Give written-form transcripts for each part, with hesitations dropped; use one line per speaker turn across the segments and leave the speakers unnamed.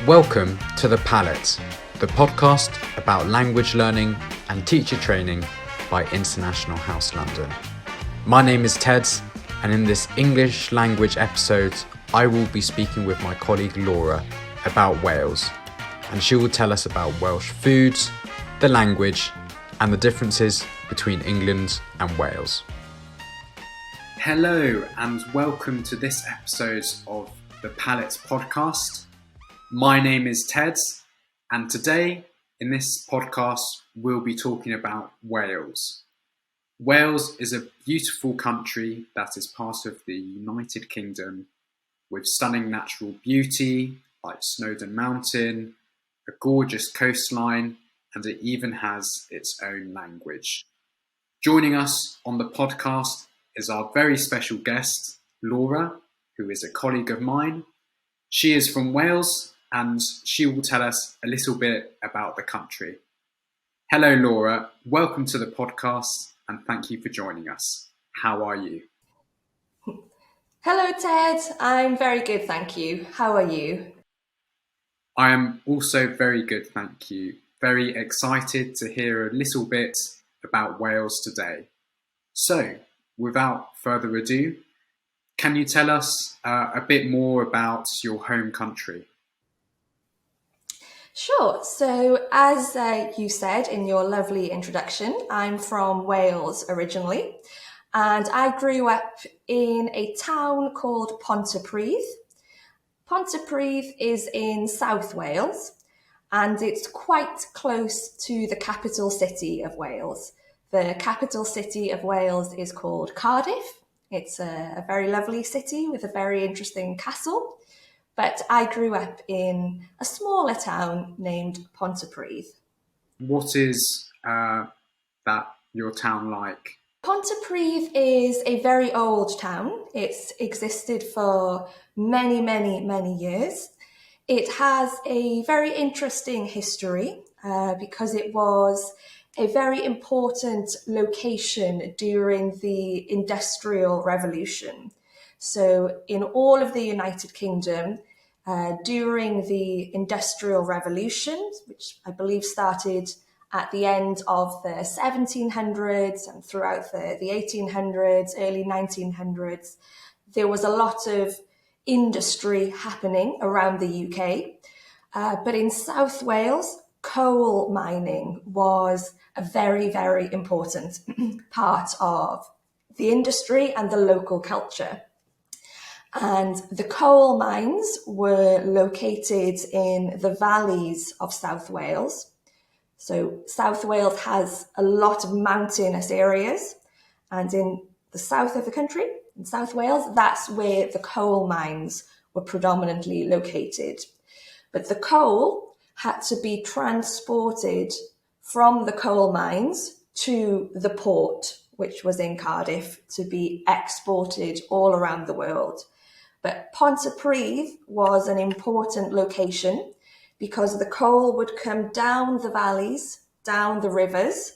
Welcome to the PALLATT, the podcast about language learning and teacher training by International House London. My name is Ted, and in this English language episode, I will be speaking with my colleague Laura about Wales, and she will tell us about Welsh food, the language, and the differences between England and Wales. Hello, and welcome to this episode of the PALLATT podcast. My name is Ted, and today in this podcast we'll be talking about Wales. Wales is a beautiful country that is part of the United Kingdom with stunning natural beauty like Snowdon Mountain, a gorgeous coastline, and it even has its own language. Joining us on the podcast is our very special guest, Laura, who is a colleague of mine. She is from Wales, and she will tell us a little bit about the country. Hello, Laura. Welcome to the podcast, and thank you for joining us. How are you?
Hello, Ted. I'm very good, thank you. How are you?
I am also very good, thank you. Very excited to hear a little bit about Wales today. So, without further ado, can you tell us a bit more about your home country?
Sure. So, as you said in your lovely introduction, I'm from Wales originally, and I grew up in a town called Pontypridd. Pontypridd is in South Wales, and it's quite close to the capital city of Wales. The capital city of Wales is called Cardiff. It's a very lovely city with a very interesting castle. But I grew up in a smaller town named Pontypridd.
What is your town like?
Pontypridd is a very old town. It's existed for many, many, many years. It has a very interesting history because it was a very important location during the Industrial Revolution. So in all of the United Kingdom, during the Industrial Revolution, which I believe started at the end of the 1700s and throughout the 1800s, early 1900s, there was a lot of industry happening around the UK. But in South Wales, coal mining was a very, very important part of the industry and the local culture. And the coal mines were located in the valleys of South Wales. So South Wales has a lot of mountainous areas, and in the south of the country, in South Wales, that's where the coal mines were predominantly located. But the coal had to be transported from the coal mines to the port, which was in Cardiff, to be exported all around the world. But Pontypridd was an important location because the coal would come down the valleys, down the rivers,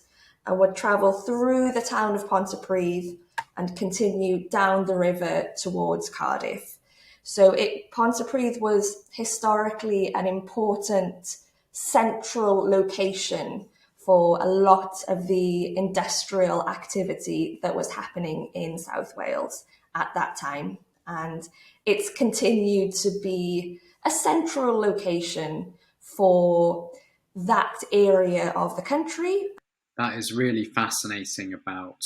and would travel through the town of Pontypridd and continue down the river towards Cardiff. So Pontypridd was historically an important central location for a lot of the industrial activity that was happening in South Wales at that time. And it's continued to be a central location for that area of the country.
That is really fascinating about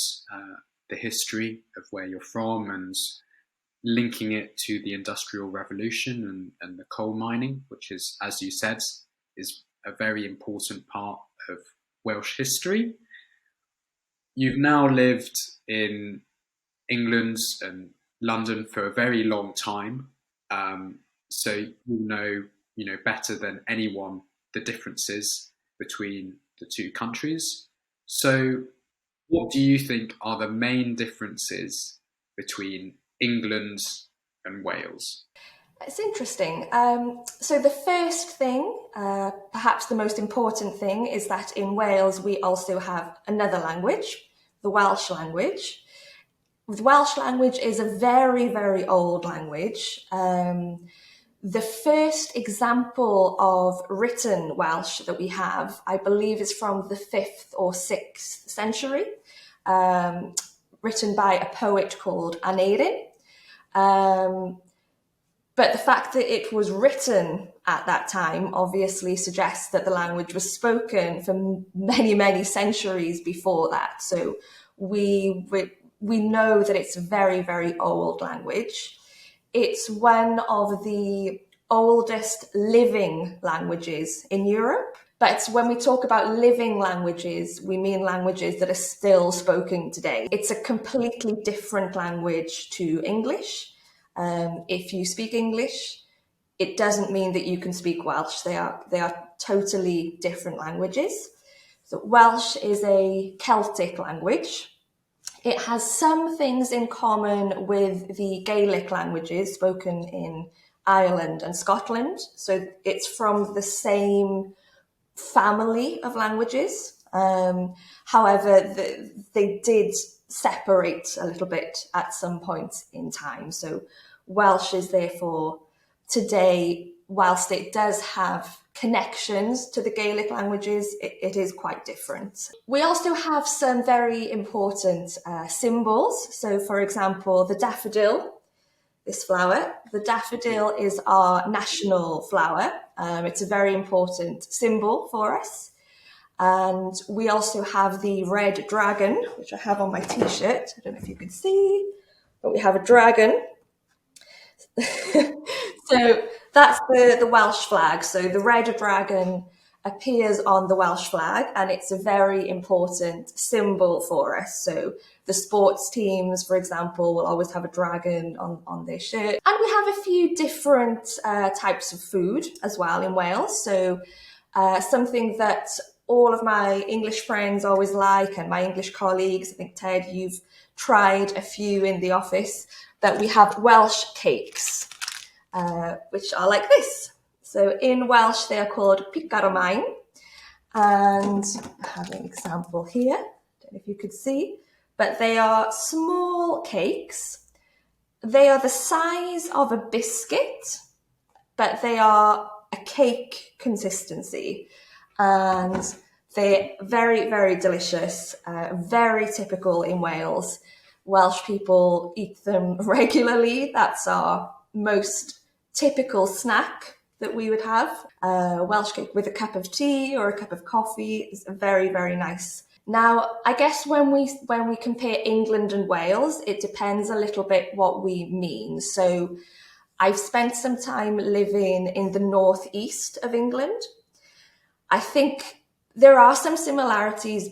the history of where you're from and linking it to the Industrial Revolution and the coal mining, which is, as you said, is a very important part of Welsh history. You've now lived in England and London for a very long time, so you know better than anyone the differences between the two countries. So, what do you think are the main differences between England and Wales?
It's interesting. So the first thing, perhaps the most important thing, is that in Wales we also have another language, the Welsh language. The Welsh language is a very, very old language. The first example of written Welsh that we have, I believe, is from the 5th or 6th century, written by a poet called Aneirin. But the fact that it was written at that time obviously suggests that the language was spoken for many, many centuries before that. So we know that it's a very, very old language. It's one of the oldest living languages in Europe. But when we talk about living languages, we mean languages that are still spoken today. It's a completely different language to English. If you speak English, it doesn't mean that you can speak Welsh. They are totally different languages. So Welsh is a Celtic language. It has some things in common with the Gaelic languages spoken in Ireland and Scotland. So it's from the same family of languages. However, they did separate a little bit at some point in time. So Welsh is therefore today, whilst it does have connections to the Gaelic languages, it is quite different. We also have some very important symbols. So for example, the daffodil, this flower. The daffodil is our national flower. It's a very important symbol for us. And we also have the red dragon, which I have on my t-shirt. I don't know if you can see, but we have a dragon. So that's the Welsh flag. So the red dragon appears on the Welsh flag, and it's a very important symbol for us. So the sports teams, for example, will always have a dragon on their shirt. And we have a few different types of food as well in Wales. So something that all of my English friends always like, and my English colleagues, I think, Ted, you've tried a few in the office, that we have Welsh cakes, which are like this. So in Welsh, they are called picaromine. And I have an example here. I don't know if you could see, but they are small cakes. They are the size of a biscuit, but they are a cake consistency. And they're very, very delicious, very typical in Wales. Welsh people eat them regularly. That's our most typical snack that we would have. Welsh cake with a cup of tea or a cup of coffee is very, very nice. Now, I guess when we compare England and Wales, it depends a little bit what we mean. So I've spent some time living in the northeast of England. I think there are some similarities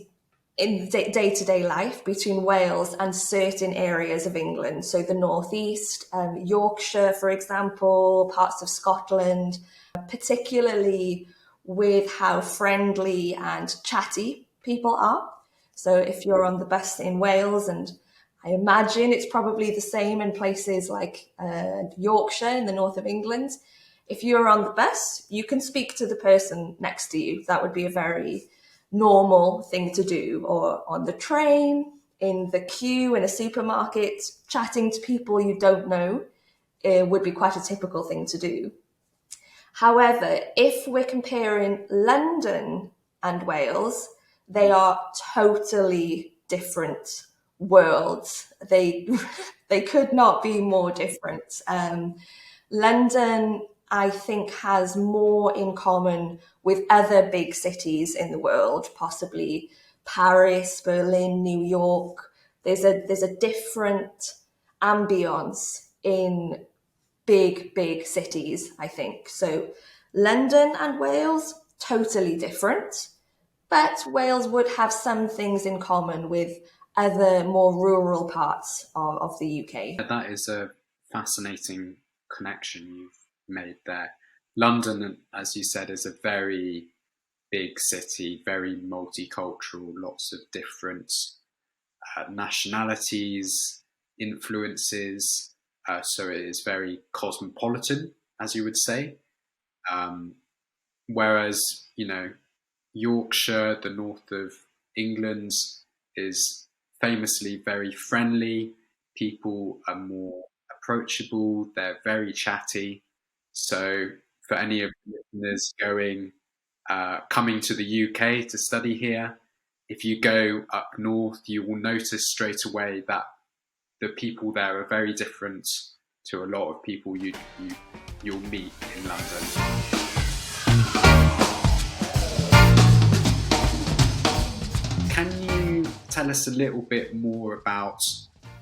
in day-to-day life between Wales and certain areas of England. So the northeast, Yorkshire, for example, parts of Scotland, particularly with how friendly and chatty people are. So if you're on the bus in Wales, and I imagine it's probably the same in places like Yorkshire in the north of England, if you're on the bus, you can speak to the person next to you. That would be a very normal thing to do. Or on the train, in the queue in a supermarket, chatting to people you don't know would be quite a typical thing to do. However, if we're comparing London and Wales, they are totally different worlds. They could not be more different. London, I think, has more in common with other big cities in the world, possibly Paris, Berlin, New York. There's a different ambience in big cities, I think. So London and Wales, totally different, but Wales would have some things in common with other more rural parts of the UK.
That is a fascinating connection you've made there. London, as you said, is a very big city, very multicultural, lots of different nationalities, influences. So it is very cosmopolitan, as you would say. Whereas, Yorkshire, the north of England, is famously very friendly. People are more approachable. They're very chatty. So for any of the listeners coming to the UK to study here, if you go up north, you will notice straight away that the people there are very different to a lot of people you'll meet in London. Can you tell us a little bit more about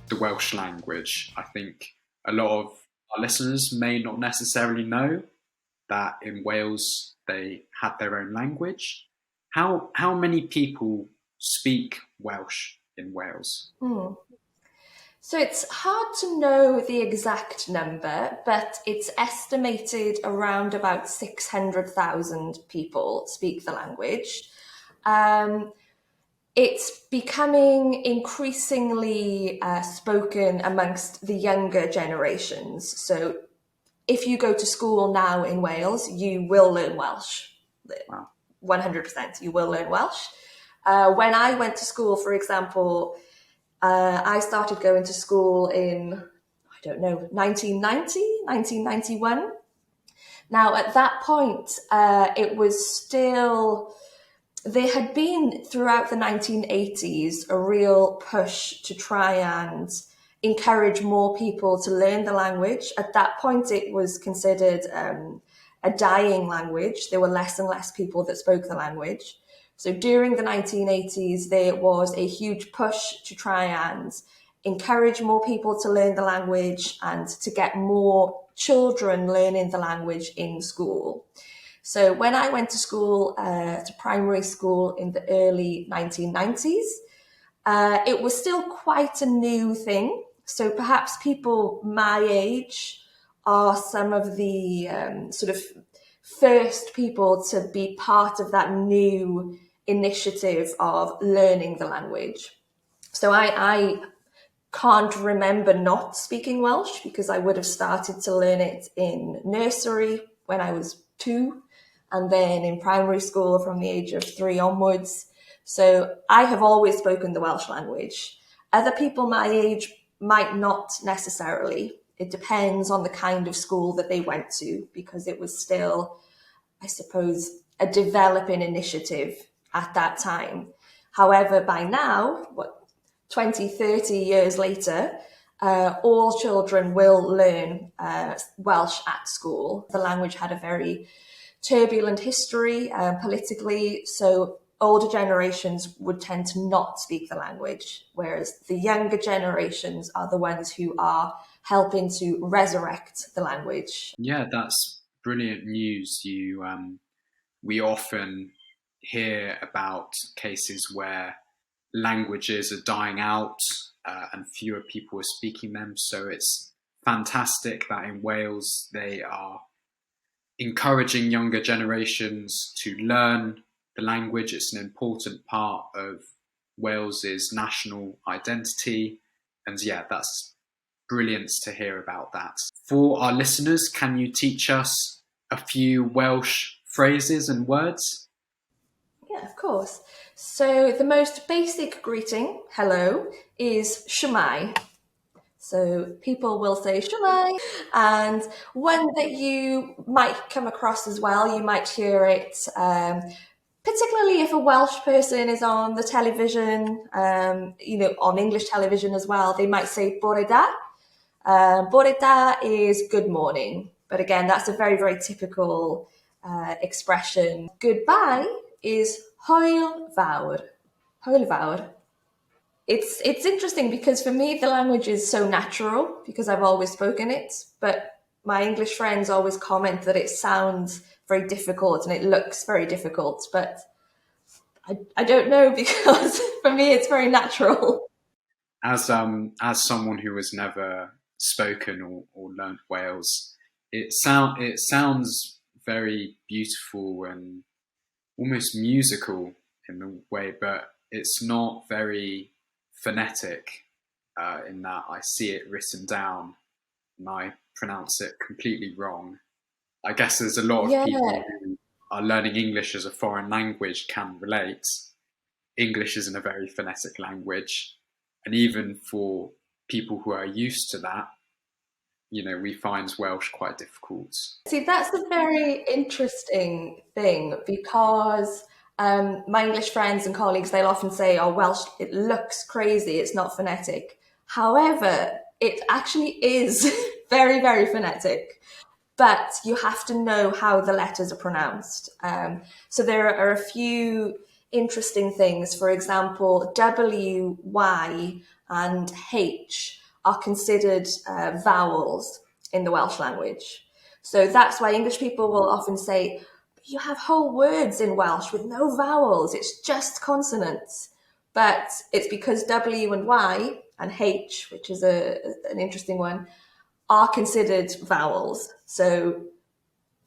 the Welsh language? I think a lot of our listeners may not necessarily know that in Wales they had their own language. How many people speak Welsh in Wales?
So it's hard to know the exact number, but it's estimated around about 600,000 people speak the language. It's becoming increasingly spoken amongst the younger generations. So if you go to school now in Wales, you will learn Welsh.
Wow.
100%, you will learn Welsh. When I went to school, for example, I started going to school in, 1991. Now, at that point, it was still, there had been throughout the 1980s a real push to try and encourage more people to learn the language. At that point, it was considered a dying language. There were less and less people that spoke the language. So during the 1980s, there was a huge push to try and encourage more people to learn the language and to get more children learning the language in school. So when I went to school, to primary school in the early 1990s, it was still quite a new thing. So perhaps people my age are some of the sort of first people to be part of that new initiative of learning the language. So I can't remember not speaking Welsh because I would have started to learn it in nursery when I was 2, and then in primary school from the age of 3 onwards. So I have always spoken the Welsh language. Other people my age might not necessarily. It depends on the kind of school that they went to, because it was still, I suppose, a developing initiative at that time. However, by now, 20, 30 years later, all children will learn Welsh at school. The language had a very turbulent history politically, so older generations would tend to not speak the language, whereas the younger generations are the ones who are helping to resurrect the language.
Yeah, that's brilliant news. We often hear about cases where languages are dying out and fewer people are speaking them. So it's fantastic that in Wales they are encouraging younger generations to learn the language. It's an important part of Wales's national identity. And yeah, that's brilliant to hear about that. For our listeners, can you teach us a few Welsh phrases and words?
Yeah, of course. So the most basic greeting, hello, is shwmai. So people will say shwmai. And one that you might come across as well, you might hear it, particularly if a Welsh person is on the television, on English television as well, they might say bore da. Bore da is good morning. But again, that's a very, very typical expression. Goodbye is hwyl fawr. Hwyl fawr. It's interesting because for me the language is so natural because I've always spoken it, but my English friends always comment that it sounds very difficult and it looks very difficult, but I don't know because for me it's very natural.
As someone who has never spoken or learnt Wales, it sounds very beautiful and almost musical in a way, but it's not very phonetic in that I see it written down and I pronounce it completely wrong. I guess there's a lot of people who are learning English as a foreign language can relate. English isn't a very phonetic language, and even for people who are used to that, we find Welsh quite difficult.
See, that's a very interesting thing because my English friends and colleagues, they'll often say, oh, Welsh, it looks crazy, it's not phonetic. However, it actually is very, very phonetic, but you have to know how the letters are pronounced. So there are a few interesting things. For example, W, Y, and H are considered vowels in the Welsh language. So that's why English people will often say, you have whole words in Welsh with no vowels, it's just consonants. But it's because W and Y and H, which is an interesting one, are considered vowels. So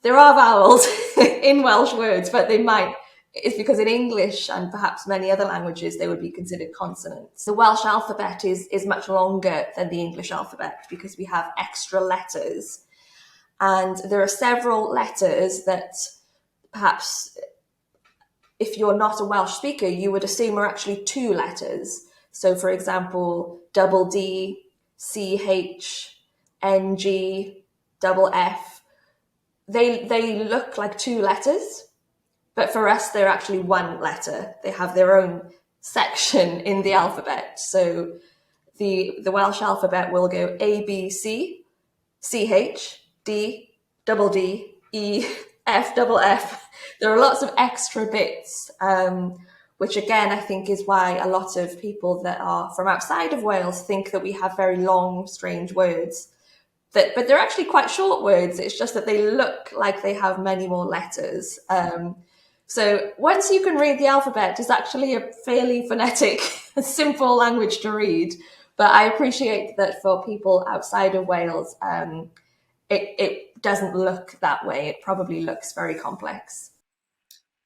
there are vowels in Welsh words, but it's because in English and perhaps many other languages, they would be considered consonants. The Welsh alphabet is much longer than the English alphabet because we have extra letters. And there are several letters that perhaps if you're not a Welsh speaker, you would assume are actually two letters. So for example, double D, CH, NG, double F, they look like two letters, but for us, they're actually one letter. They have their own section in the alphabet. So the Welsh alphabet will go A, B, C, CH, D, double D, E, F, double F. There are lots of extra bits, which again, I think is why a lot of people that are from outside of Wales think that we have very long, strange words. But they're actually quite short words. It's just that they look like they have many more letters. So once you can read the alphabet, it's actually a fairly phonetic, simple language to read. But I appreciate that for people outside of Wales, it doesn't look that way. It probably looks very complex.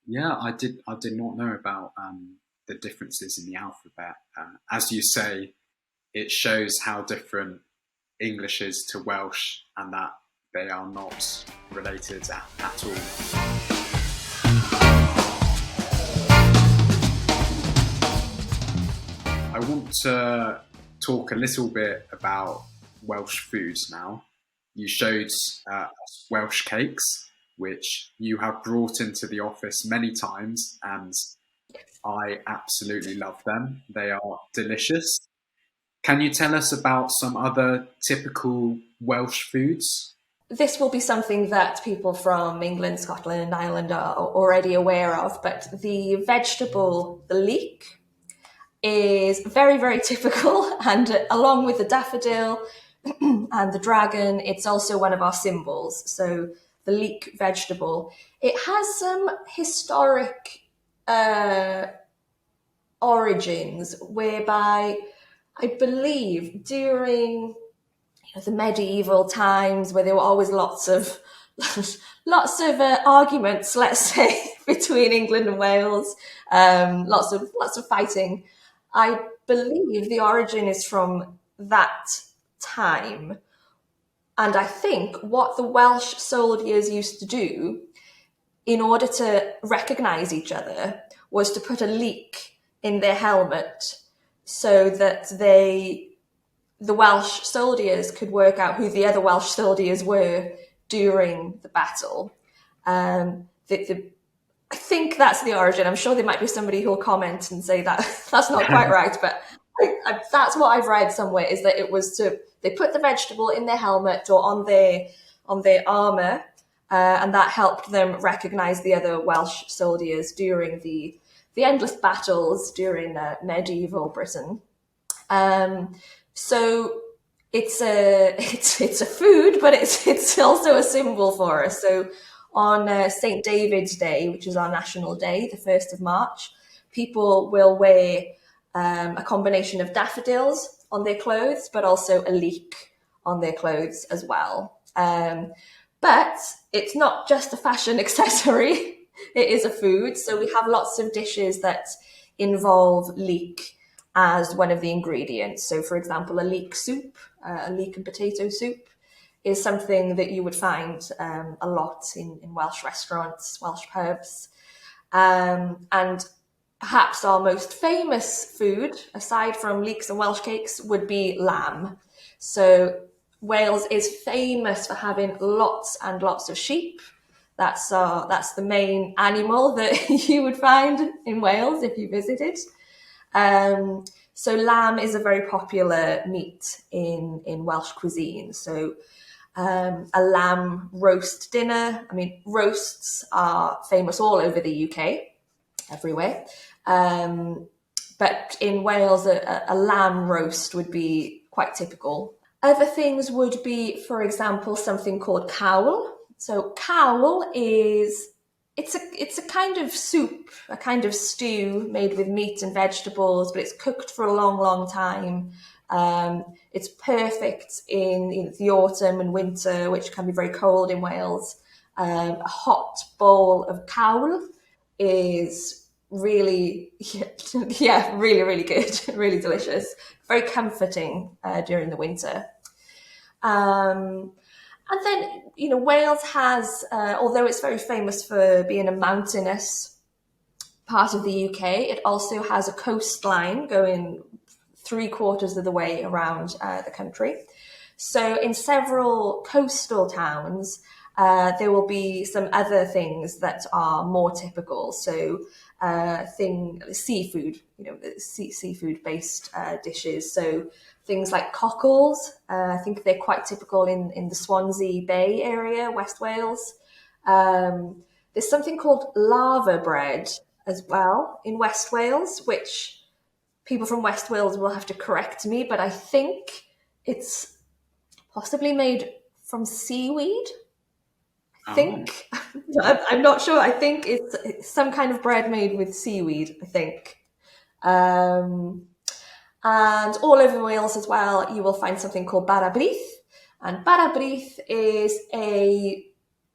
Yeah, I did not know about the differences in the alphabet. As you say, it shows how different English is to Welsh and that they are not related at all. I want to talk a little bit about Welsh foods now. You showed us Welsh cakes, which you have brought into the office many times, and I absolutely love them. They are delicious. Can you tell us about some other typical Welsh foods?
This will be something that people from England, Scotland, and Ireland are already aware of, but the vegetable, the leek, is very, very typical. And along with the daffodil and the dragon, it's also one of our symbols. So the leek vegetable, it has some historic origins whereby I believe during the medieval times, where there were always lots of arguments, let's say, between England and Wales, lots of fighting. I believe the origin is from that time, and I think what the Welsh soldiers used to do in order to recognise each other was to put a leek in their helmet so that the Welsh soldiers could work out who the other Welsh soldiers were during the battle. I think that's the origin. I'm sure there might be somebody who'll comment and say that that's not quite right, but that's what I've read somewhere, is that it was they put the vegetable in their helmet or on their armour, and that helped them recognise the other Welsh soldiers during the endless battles during medieval Britain. So it's a food, but it's also a symbol for us. So on St. David's Day, which is our national day, the 1st of March, people will wear a combination of daffodils on their clothes, but also a leek on their clothes as well. But it's not just a fashion accessory, it is a food. So we have lots of dishes that involve leek as one of the ingredients. So for example, a leek soup, a leek and potato soup, is something that you would find a lot in Welsh restaurants, Welsh pubs. And perhaps our most famous food, aside from leeks and Welsh cakes, would be lamb. So Wales is famous for having lots and lots of sheep. That's the main animal that you would find in Wales if you visited. So lamb is a very popular meat in Welsh cuisine. So a lamb roast dinner. I mean, roasts are famous all over the UK, everywhere. But in Wales, a lamb roast would be quite typical. Other things would be, for example, something called cawl. So cawl is it's a kind of soup, a kind of stew made with meat and vegetables, but it's cooked for a long, long time. It's perfect in the autumn and winter, which can be very cold in Wales. A hot bowl of cawl is really, yeah, really, really good, really delicious, very comforting during the winter. And then, Wales has, although it's very famous for being a mountainous part of the UK, it also has a coastline going 3/4 of the way around the country. So in several coastal towns, there will be some other things that are more typical. So seafood, seafood-based dishes. So things like cockles, I think they're quite typical in the Swansea Bay area, West Wales. There's something called lava bread as well in West Wales, which people from West Wales will have to correct me, but I think it's possibly made from seaweed. I think. I'm not sure. I think it's some kind of bread made with seaweed, I think. And all over Wales as well, you will find something called bara brith. And bara brith is a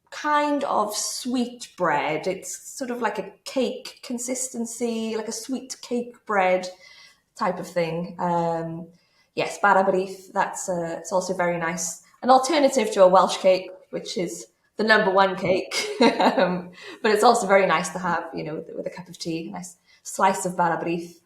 kind of sweet bread. It's sort of like a cake consistency, like a sweet cake bread type of thing. Yes, bara brith, it's also very nice. An alternative to a Welsh cake, which is the number one cake. But it's also very nice to have, with a cup of tea, a nice slice of bara brith.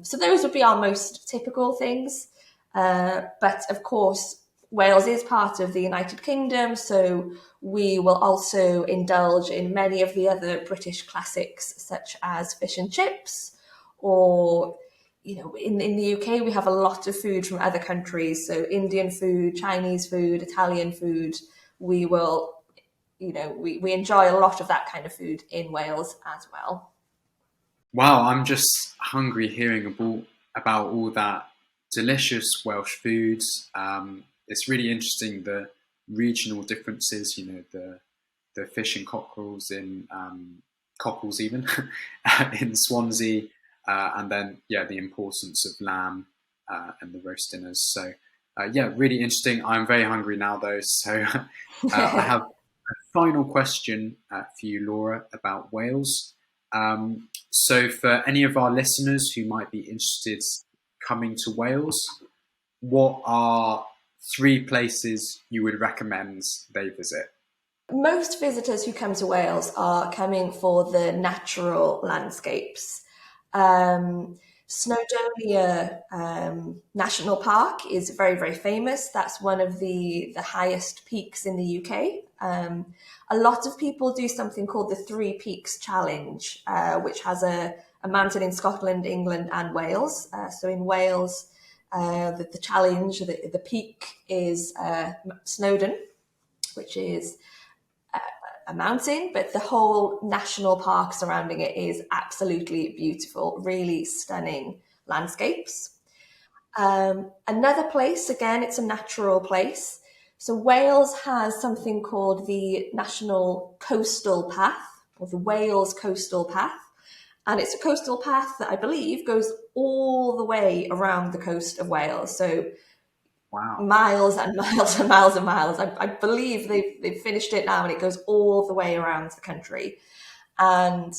So those would be our most typical things. But of course, Wales is part of the United Kingdom, so we will also indulge in many of the other British classics, such as fish and chips, or, in the UK, we have a lot of food from other countries. So Indian food, Chinese food, Italian food. We will, we enjoy a lot of that kind of food in Wales as well.
Wow, I'm just hungry hearing about all that delicious Welsh foods. It's really interesting, the regional differences, the fish and cockles in cockles even in Swansea, and then the importance of lamb and the roast dinners. So really interesting. I'm very hungry now though, so I have a final question for you, Laura, about Wales. So for any of our listeners who might be interested coming to Wales, what are 3 places you would recommend they visit?
Most visitors who come to Wales are coming for the natural landscapes. Snowdonia National Park is very, very famous. That's one of the highest peaks in the UK. A lot of people do something called the 3 Peaks Challenge, which has a mountain in Scotland, England, and Wales. So in Wales, the challenge, the peak is Snowdon, which is a mountain, but the whole national park surrounding it is absolutely beautiful, really stunning landscapes. Another place, again, it's a natural place. So Wales has something called the National Coastal Path, or the Wales Coastal Path. And it's a coastal path that I believe goes all the way around the coast of Wales. So
wow,
miles and miles and miles and miles. I believe they've finished it now, and it goes all the way around the country. And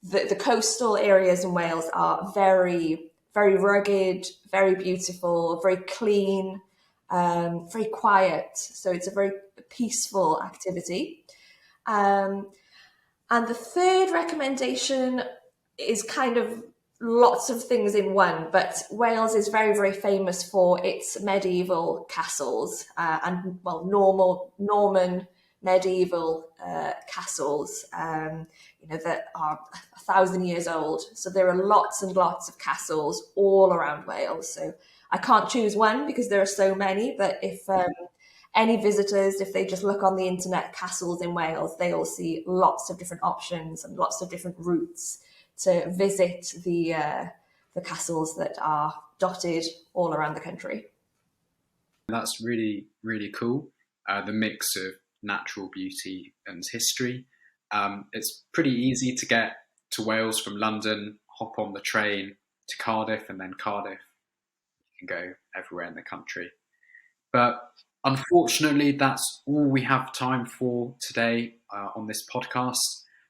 the coastal areas in Wales are very, very rugged, very beautiful, very clean, very quiet. So it's a very peaceful activity. And the third recommendation is kind of lots of things in one, but Wales is very, very famous for its medieval castles and, well, Norman medieval castles, that are 1,000 years old. So there are lots and lots of castles all around Wales. So I can't choose one because there are so many, but if any visitors, if they just look on the internet, castles in Wales, they will see lots of different options and lots of different routes to visit the castles that are dotted all around the country.
That's really, really cool. The mix of natural beauty and history. It's pretty easy to get to Wales from London, hop on the train to Cardiff, and then Cardiff, you can go everywhere in the country. But unfortunately, that's all we have time for today on this podcast.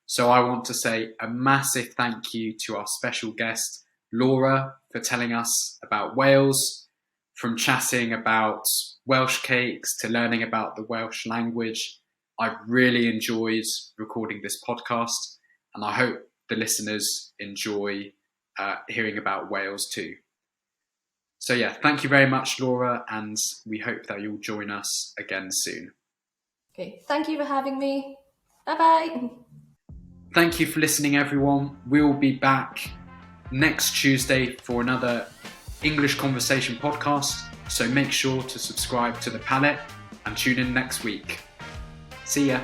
So I want to say a massive thank you to our special guest, Laura, for telling us about Wales, from chatting about Welsh cakes to learning about the Welsh language. I've really enjoyed recording this podcast, and I hope the listeners enjoy hearing about Wales too. So yeah, thank you very much, Laura, and we hope that you'll join us again soon.
Okay, thank you for having me. Bye-bye.
Thank you for listening, everyone. We'll be back next Tuesday for another English Conversation podcast, so make sure to subscribe to the PALLATT and tune in next week. See ya.